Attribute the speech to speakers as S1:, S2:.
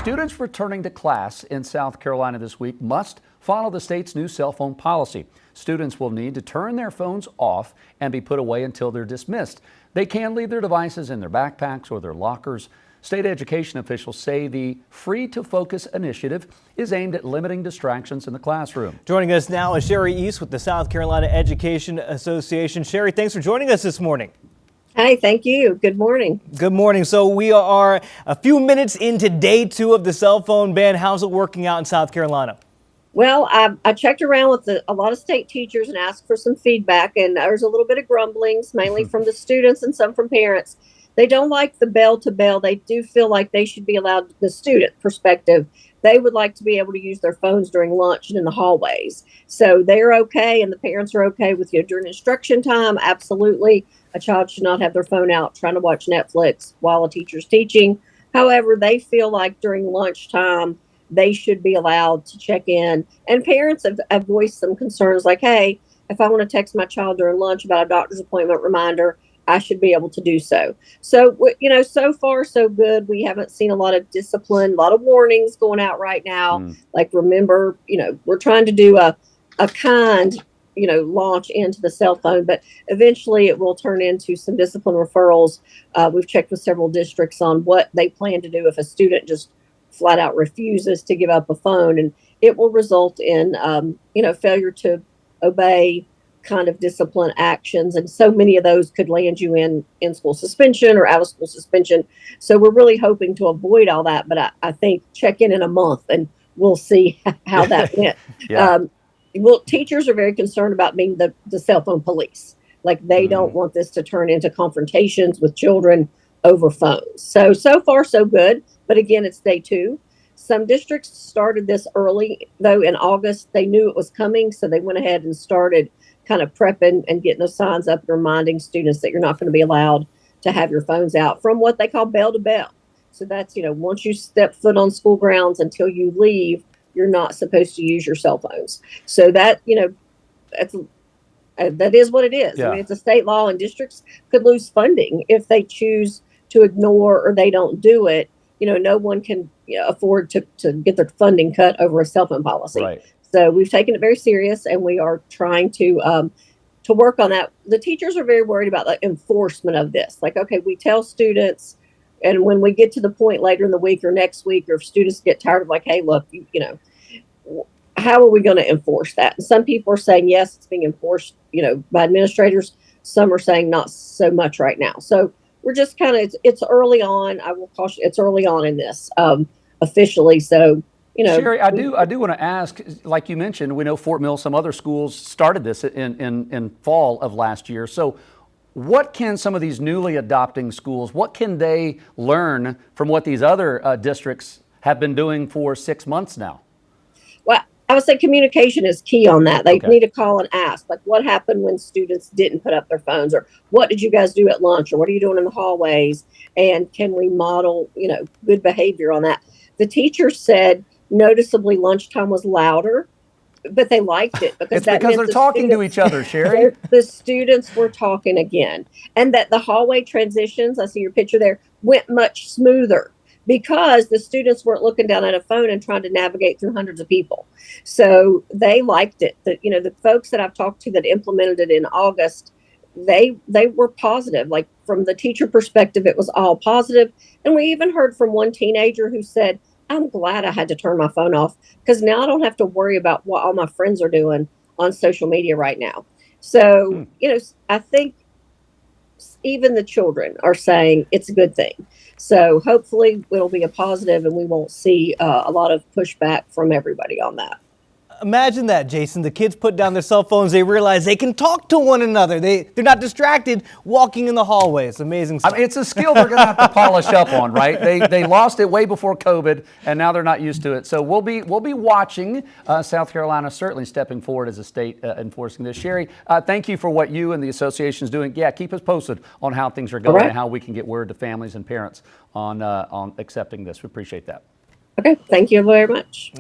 S1: Students returning to class in South Carolina this week must follow the state's new cell phone policy. Students will need to turn their phones off and be put away until they're dismissed. They can leave their devices in their backpacks or their lockers. State education officials say the Free to Focus initiative is aimed at limiting distractions in the classroom.
S2: Joining us now is Sherry East with the South Carolina Education Association. Sherry, thanks for joining us this morning.
S3: Hi, thank you. Good morning.
S2: Good morning. So we are a few minutes into day 2 of the cell phone ban. How's it working out in South Carolina?
S3: Well, I checked around with a lot of state teachers and asked for some feedback, and there's a little bit of grumblings, mainly from the students and some from parents. They don't like the bell to bell. They do feel like they should be allowed, the student perspective, they would like to be able to use their phones during lunch and in the hallways. So they're okay, and the parents are okay with you during instruction time. Absolutely. A child should not have their phone out trying to watch Netflix while a teacher's teaching. However, they feel like during lunchtime, they should be allowed to check in. And parents have voiced some concerns like, hey, if I want to text my child during lunch about a doctor's appointment reminder, I should be able to do so. So, so far, so good. We haven't seen a lot of discipline, a lot of warnings going out right now. Like, remember, we're trying to do a kind, launch into the cell phone, but eventually it will turn into some discipline referrals. We've checked with several districts on what they plan to do if a student just flat out refuses to give up a phone, and it will result in, failure to obey kind of discipline actions. And so many of those could land you in school suspension or out of school suspension. So we're really hoping to avoid all that. But I think check in a month and we'll see how that went.
S1: Yeah.
S3: Well, teachers are very concerned about being the cell phone police. Like, they don't want this to turn into confrontations with children over phones. So far, so good. But again, it's day 2. Some districts started this early, though. In August, they knew it was coming, so they went ahead and started kind of prepping and getting those signs up and reminding students that you're not going to be allowed to have your phones out from what they call bell to bell. So that's, once you step foot on school grounds until you leave, you're not supposed to use your cell phones. So that, that is what it is.
S1: Yeah.
S3: I mean, it's a state law, and districts could lose funding if they choose to ignore or they don't do it. No one can afford to get their funding cut over a cell phone policy.
S1: Right.
S3: So we've taken it very serious, and we are trying to work on that. The teachers are very worried about the enforcement of this. Like, okay, we tell students, and when we get to the point later in the week or next week, or if students get tired of like, hey, look, how are we going to enforce that? And some people are saying, yes, it's being enforced, by administrators. Some are saying not so much right now. So we're just kind of, it's early on. I will caution, it's early on in this officially. So,
S1: Sherry, I do want to ask, like you mentioned, we know Fort Mill, some other schools started this in fall of last year. So what can some of these newly adopting schools, what can they learn from what these other districts have been doing for 6 months now?
S3: Well, I would say communication is key on that. They need to call and ask, like, what happened when students didn't put up their phones, or what did you guys do at lunch, or what are you doing in the hallways? And can we model, good behavior on that? The teachers said noticeably lunchtime was louder, but they liked it because
S1: they're talking to each other, Sherry.
S3: The students were talking again, and that the hallway transitions, I see your picture there, went much smoother because the students weren't looking down at a phone and trying to navigate through hundreds of people. So they liked it. The folks that I've talked to that implemented it in August, they were positive. Like, from the teacher perspective, it was all positive. And we even heard from one teenager who said, I'm glad I had to turn my phone off because now I don't have to worry about what all my friends are doing on social media right now. So, I think even the children are saying it's a good thing. So hopefully it'll be a positive, and we won't see a lot of pushback from everybody on that.
S2: Imagine that, Jason. The kids put down their cell phones. They realize they can talk to one another. They're not distracted walking in the hallway. It's amazing stuff.
S1: I mean, it's a skill they're going to have to polish up on, right? They lost it way before COVID, and now they're not used to it. So we'll be watching South Carolina certainly stepping forward as a state enforcing this. Sherry, thank you for what you and the association is doing. Yeah, keep us posted on how things are going and how we can get word to families and parents on accepting this. We appreciate that.
S3: Okay, thank you very much.